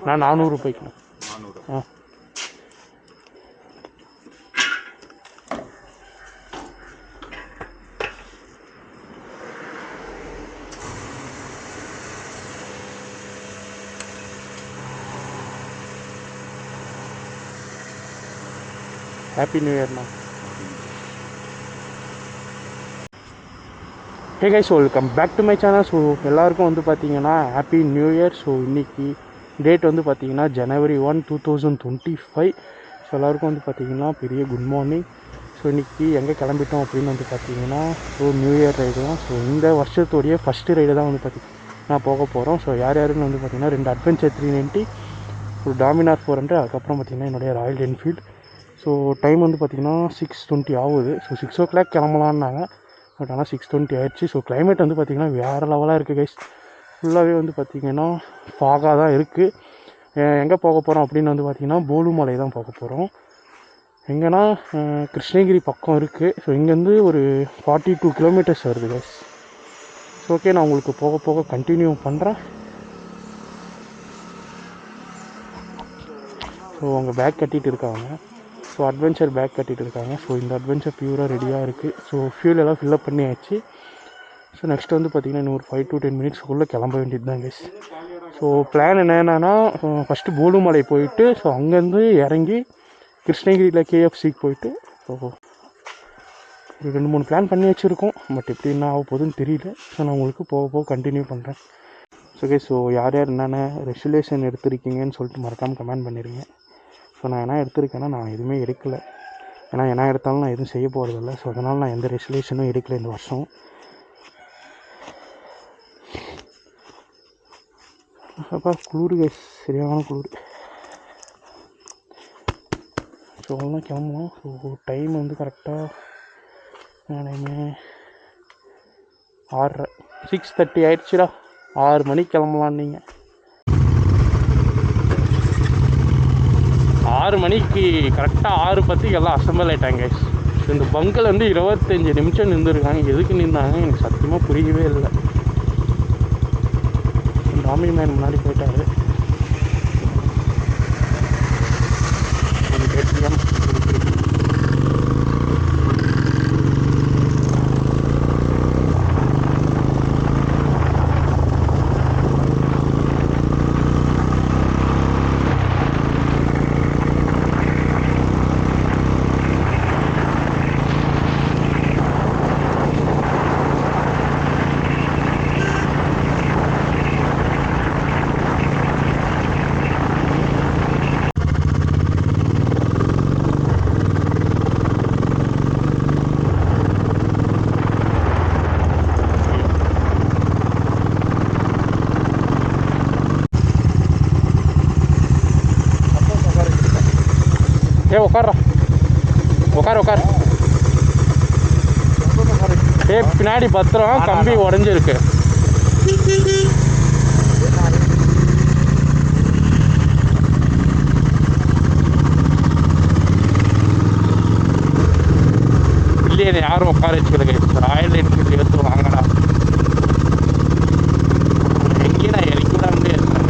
நான் 400 போய்க்கணும். ஆ ஹாப்பி நியூ இயர்ண்ணா. Hey guys, welcome back to my channel. So எல்லாருக்கும் வந்து பார்த்தீங்கன்னா ஹாப்பி நியூ இயர். ஸோ இன்றைக்கி டேட் வந்து பார்த்தீங்கன்னா January 1, 2025. ஸோ எல்லாருக்கும் வந்து பார்த்தீங்கன்னா பெரிய குட் மார்னிங். ஸோ இன்றைக்கி எங்கே கிளம்பிட்டோம் அப்படின்னு வந்து பார்த்தீங்கன்னா நியூ இயர் ரைடு தான். ஸோ இந்த வருஷத்துடைய ஃபஸ்ட்டு ரைடு தான் வந்து பார்த்தீங்கன்னா போக போகிறோம். ஸோ யார் யாருன்னு வந்து பார்த்தீங்கன்னா 2 அட்வென்ச்சர் 390, ஒரு டாமினார் 400, அதுக்கப்புறம் பார்த்தீங்கன்னா என்னுடைய ராயல் என்ஃபீல்டு. ஸோ டைம் வந்து பார்த்திங்கன்னா 6:20 ஆகுது. ஸோ 6 o'clock கிளம்பலான்னாங்க, பட் ஆனால் 6:20 ஆயிடுச்சு. ஸோ கிளைமேட் வந்து பார்த்திங்கன்னா வேறு லெவலாக இருக்குது கைஸ். ஃபுல்லாகவே வந்து பார்த்திங்கன்னா ஃபாகாக தான் இருக்குது. எங்கே போக போகிறோம் அப்படின்னு வந்து பார்த்திங்கன்னா போலுமலை தான் போக போகிறோம். எங்கன்னா கிருஷ்ணகிரி பக்கம் இருக்குது. ஸோ இங்கேருந்து ஒரு 42 கிலோமீட்டர்ஸ் வருது கைஸ். ஸோ ஓகே, நான் உங்களுக்கு போக போக கண்டினியூ பண்ணுறேன். ஸோ அவங்க பேக் கட்டிகிட்டு இருக்காங்க. ஸோ அட்வென்ச்சர் பேக் கட்டிகிட்டு இருக்காங்க. ஸோ இந்த அட்வென்ச்சர் பியூராக ரெடியாக இருக்குது. ஸோ ஃபியூல் எல்லாம் ஃபில்லப் பண்ணியாச்சு. ஸோ நெக்ஸ்ட் வந்து பார்த்திங்கன்னா இன்னும் ஒரு 5 to 10 மினிட்ஸ்க்குள்ளே கிளம்ப வேண்டியது தான் கைஸ். ஸோ பிளான் என்னென்னா, ஃபஸ்ட்டு போலுமலை போயிட்டு ஸோ அங்கேருந்து இறங்கி கிருஷ்ணகிரியில் KFCக்கு போயிட்டு ஸோ ஒரு 2-3 பிளான் பண்ணி வச்சுருக்கோம். பட் எப்படி என்ன ஆக போகுதுன்னு தெரியல. ஸோ நான் உங்களுக்கு போக போக கண்டினியூ பண்ணுறேன். ஸோ கைஸ், ஸோ யார் யார் என்னென்ன ரெசுலேஷன் எடுத்திருக்கீங்கன்னு சொல்லிட்டு மறக்காமல் கமெண்ட் பண்ணிடுங்க. ஸோ நான் என்ன எடுத்திருக்கேன்னா, நான் எதுவுமே எடுக்கலை. ஏன்னா என்ன எடுத்தாலும் நான் எதுவும் செய்ய போகிறதில்ல. ஸோ அதனால் நான் எந்த ரெசுலேஷனும் எடுக்கலை இந்த வருஷம். அப்பா குளிர் கைஸ், சரியான குளிர். ஸோ அதெல்லாம் கிளம்புவோம். ஸோ டைம் வந்து கரெக்டாக நானே 6:30 ஆயிடுச்சுடா. 6 மணிக்கு கிளம்பலாம். நீங்கள் 6 மணிக்கு கரெக்டாக 6:10 எல்லாம் அசம்பிள் ஆகிட்டாங்க. ஸோ இந்த பங்கில் வந்து 25 நிமிஷம் நின்றுருக்காங்க. எதுக்கு நின்றாங்க எனக்கு சத்தியமாக புரியவே இல்லை. டாமி மேன் முன்னாடி போயிட்டாரு. ATM உட்கார பின்னாடி பத்திரம், கம்பி உடஞ்சிருக்கு. இல்லையே யாரும் உட்கார வச்சுக்கல. ராயல் என்ஃபீல்டு எடுத்து வாங்கடா. எங்கேயும் நான் இறக்கி விடாமலே இருக்கேன்.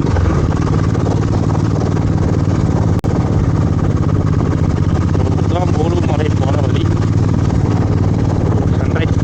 இதுதான் போலுமலை போகிற வழி. சன்ரைஸ்.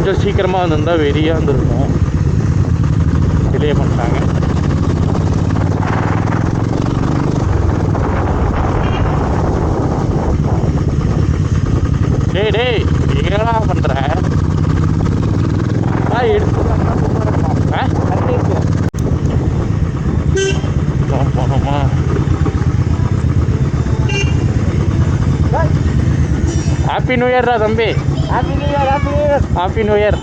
கொஞ்சம் சீக்கிரமாக வந்திருந்தால் வெறியாக இருந்திருக்கும். டிலே பண்ணிட்டாங்க. டேய் டேய் என்னடா பண்ணுற? எடுத்து போனோமா? ஹாப்பி நியூ இயர்டா தம்பி. Happy new year, happy new year, happy new year.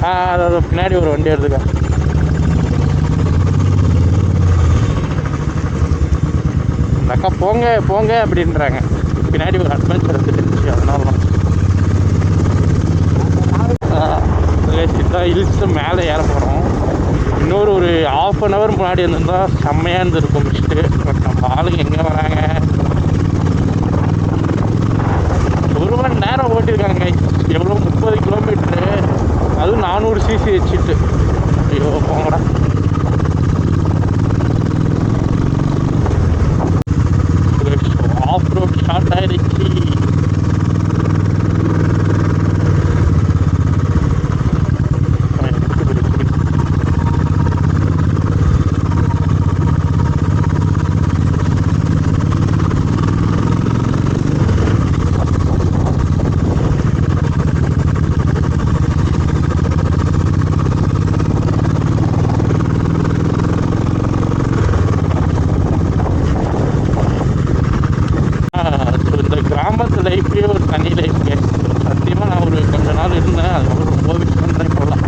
அதாவது பின்னாடி ஒரு வண்டி எடுத்துக்க. இந்த அக்கா போங்க போங்க அப்படின்றாங்க. பின்னாடி ஒரு அட்வென்ச்சர் எடுத்துட்டு அதனால தான் இழுத்து மேலே ஏற போகிறோம். இன்னொரு ஒரு ½ முன்னாடி இருந்திருந்தால் செம்மையாக இருந்திருக்கும் மிஸ்ட்டு. பட் நம்ம ஆளுங்க எங்கே வராங்க? 1 மணி நேரம் ஓட்டியிருக்காங்க. எவ்வளோ 30 கிலோமீட்ரு, அதுவும் 400 cc வச்சுட்டு. ஐயோ போங்கடா. ஆஃப் ரோட் ஸ்டார்ட் ஆகிடுச்சு. கிராமத்து லைஃப்லேயே ஒரு தனி லைஃப் கேஸ். சத்தியமாக நான் ஒரு கொஞ்ச நாள் இருந்தேன். அதுக்கப்புறம் ரொம்ப மிஸ் பண்ணுறேன். இப்போலாம்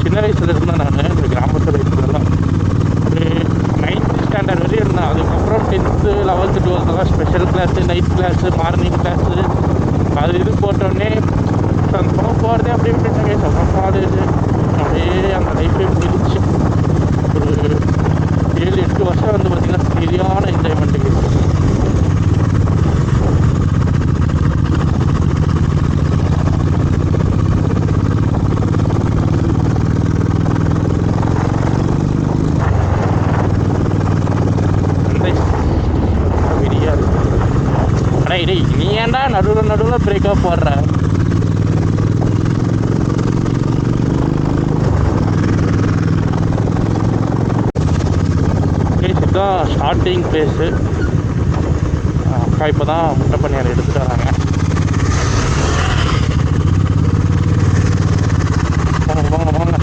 சின்ன வயசில் இருந்தேன் நான் இந்த கிராமத்து லைஃப்லலாம். ஒரு 9th ஸ்டாண்டர்ட் வரையும் இருந்தேன். அதுக்கப்புறம் 10th 11th 12th special class, night class, morning class அது இது போட்டோடனே அந்த படம் போகிறதே அப்படியே விட்டுட்டாங்க. அப்புறம் காலேஜ் அப்படியே அந்த லைஃபே போயிடுச்சு. ஒரு 7-8 வருஷம் வந்து பார்த்திங்கன்னா சரியான என்ஜாய்மெண்ட்டுக்கு. டேய் நீ ஏன்டா நடுவில் பிரேக்காக போடுற? இதுதான் ஸ்டார்டிங் பிளேஸு. அக்கா இப்போ தான் முட்டை பணியாரம் எடுத்துகிட்டு வராங்க. வாங்க வாங்க.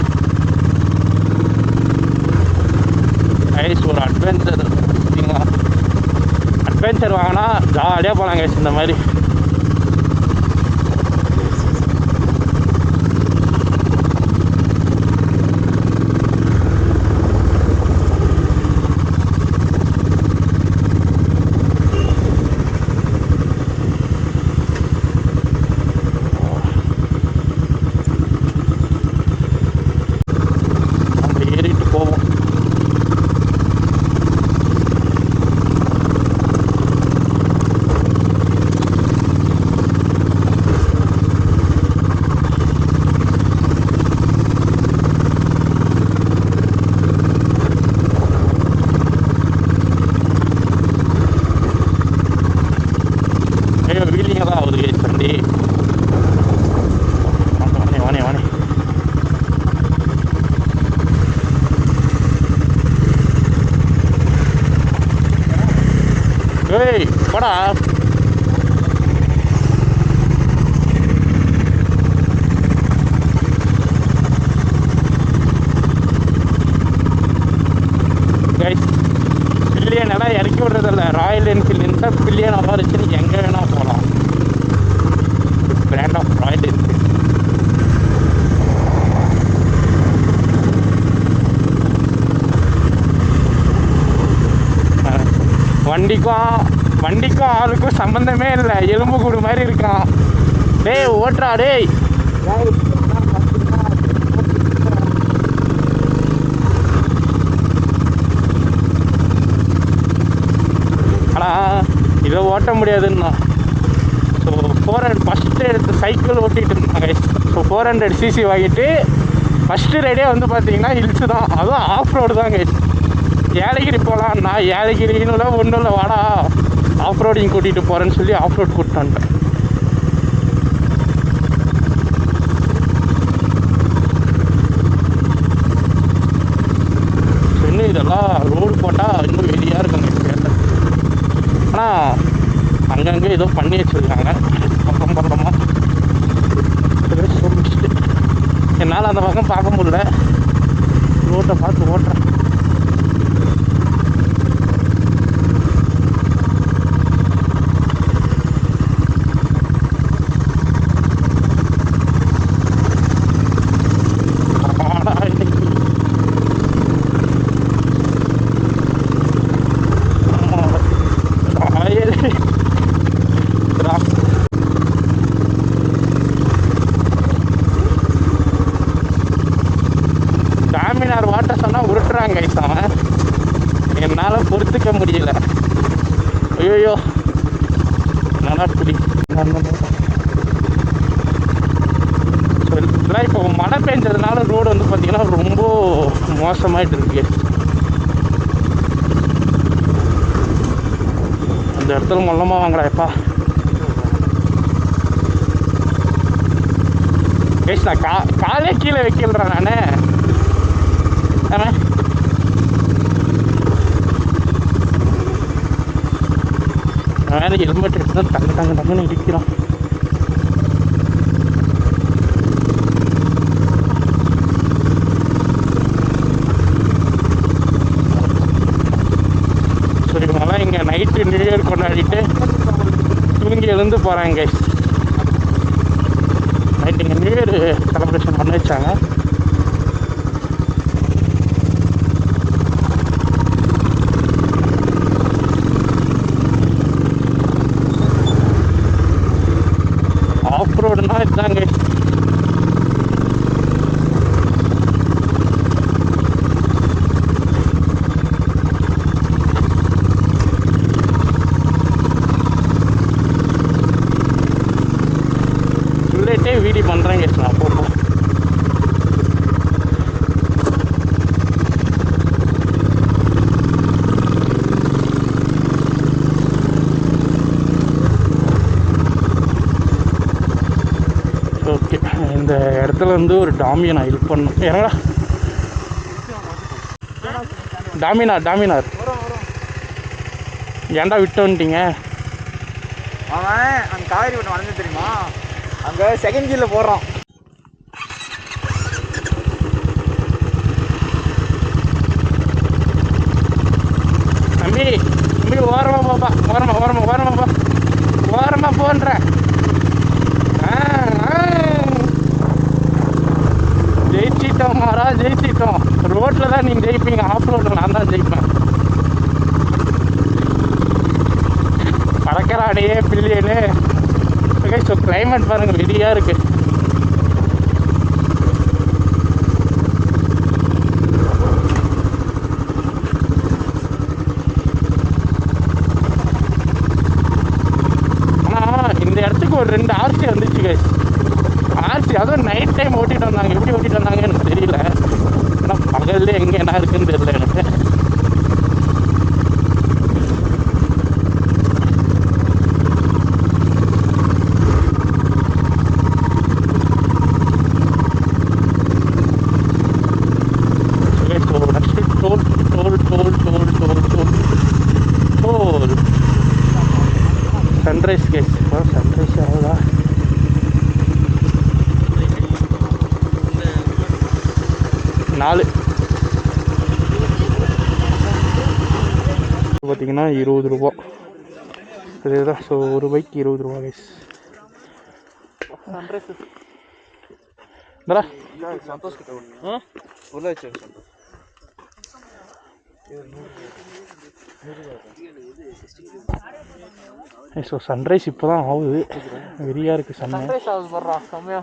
ஒரு அட்வென்ச்சர் பார்த்தீங்களா? அட்வென்ச்சர் வாங்கினா ஜாலியாக போகலாங்க இந்த மாதிரி. ஏய் போடா. பில்லியன் எல்லாம் இறக்கி விடுறதில்ல. ராயல் என்ஃபீல்டு இருந்தால் பில்லியன் நல்லா இருந்துச்சுன்னு எங்கே வேணால் போகலாம். Brand of Royal Enfield. வண்டிக்கும் ஆளுக்கும் சம்மந்தமே இல்லை. எலும்பு கூடு மாதிரி இருக்கான். டேய் ஓட்டுறா டேய். ஆனால் இதை ஓட்ட முடியாதுன்னா. ஸோ 400 ஃபஸ்ட்டு எடுத்து சைக்கிள் ஓட்டிகிட்டு இருந்தாங்க. ஸோ 400 cc வாங்கிட்டு ஃபஸ்ட்டு ரைடே வந்து பார்த்தீங்கன்னா ஹில்ஸு தான். அதுவும் ஆஃப் ரோடு தாங்க. ஏலகிரி போகலாம். நான் ஏலகிரின்னு ஒன்றும் இல்லை, வாடா ஆஃப் ரோடிங் கூட்டிகிட்டு போகிறேன்னு சொல்லி ஆஃப் ரோட் கூப்பிட்டு வந்துட்டேன். அங்கே ஏதோ பண்ணி வச்சுருக்காங்க பக்கம் பக்கமாக. முடிச்சுட்டு என்னால் அந்த பக்கம் பார்க்க முடியல, ரோட்டை பார்த்து ஓட்டுறேன். டாமினார் வாட்ட சொன்னால் உருட்டுறாங்க அவன், என்னால் பொறுத்துக்க முடியல. ஐயோ நல்லா பிடி. இப்போ மழை பெஞ்சதுனால ரோடு வந்து பார்த்திங்கன்னா ரொம்ப மோசமாயிட்டு இருக்கு. அந்த இடத்துல மொல்லமாக வாங்கலாப்பா. பேச நான் காலே கீழே வைக்கிறேன் நான். வேறு ஹெல்மெட் எடுத்து தான் டங்குன்னு இடிக்கிறான். ஸோ இவங்கெல்லாம் இங்கே நைட்டு நியூ இயர் கொண்டாடிட்டு தூங்கி எழுந்து போகிறாங்க. நைட்டு இங்கே நியூ இயர் செலிப்ரேஷன் பண்ணி வச்சாங்க. ஆஃப் ரோடுனா இதுதாங்க. சொல்லிட்டே வீடியோ பண்ணுறேங்க நான் போட்டோம். ஓகே, இந்த இடத்துல வந்து ஒரு டாமியன் ஹெல்ப் பண்ணும். ஏன்னா டாமினார் ஏன்டா விட்டு வந்துட்டீங்க? அவன் அந்த காவேரி விட்டு வளர்ந்து தெரியுமா, அங்கே செகண்ட் கீரில் போடுறான். தம்பி ஓரமாக போப்பா, ஓரமாக போன்ற. ஜெயிச்சிட்டோம் மாறா, ஜெயிச்சிட்டோம். ரோட்டில் தான் நீங்கள் ஜெயிப்பீங்க, ஆஃப் ரோட்டில் நான் தான் ஜெயிப்பேன். பறக்கிறாடையே பில்லியனு. ஸோ கிளைமேட் பாருங்கள் வெறியாக இருக்குது. ஆனால் இந்த இடத்துக்கு ஒரு 2 ஆர்சி வந்துச்சு கைஸ். ஆர்சி அதுவும் நைட் டைம் ஓட்டிகிட்டு வந்தாங்க. எப்படி ஓட்டிகிட்டு வந்தாங்கன்னு எனக்கு தெரியல. ஏன்னா பகல்ல எங்கே என்ன இருக்குன்னு தெரியல எனக்கு. சன்ரைஸ் கேஸ் சன்ரைஸ் ஆகுதா? நாலு பார்த்தீங்கன்னா 20 ரூபா அதுதான். ஸோ ஒரு பைக் 20 ரூபா கேஸ். சன்ரைஸ் சந்தோஷ் கிட்ட உள்ள வச்சு. ஸோ சன்ரைஸ் இப்போ தான் ஆகுது. வெறியாக இருக்குது. சன்ரைஸ் ஆகுது போடுறா செம்மையா.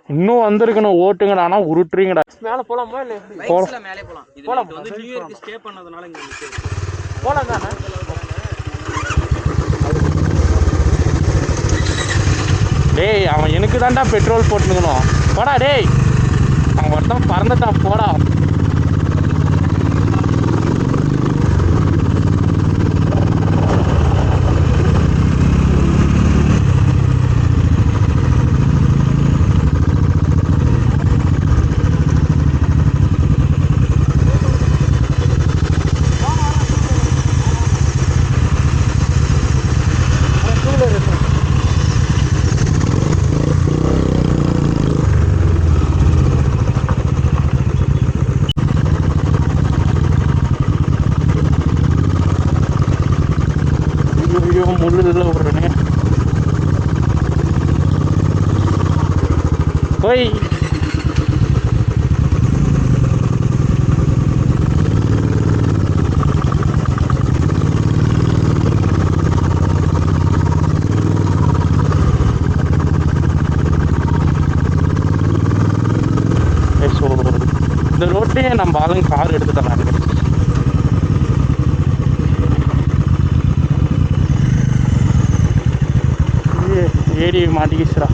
இன்னும் வந்திருக்கணும் ஓட்டுங்கடா. ஆனால் உருட்டுறீங்கடா. மேலே போகலாமா இல்லை போகலாம். மேலே போகலாம். போகலாம் வந்து நியூ இயர்க்கு ஸ்டே பண்ணதுனால இங்கே போகலாம் தானே. டேய் அவன் எனக்கு தான்டா பெட்ரோல் போட்டுக்கணும். போடா டேய், அவன் ஒருத்தன் பறந்துட்டான் போடா. ஓய் ஸோ இந்த ரோட்லேயே நம்ம ஆளுங்க கார் எடுத்துட்டு வராங்க. ஏடி மாட்டிக்கிச்சுடா.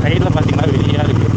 சைடில் பார்த்தீங்கன்னா வெளியாக இருக்குது.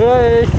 Hey.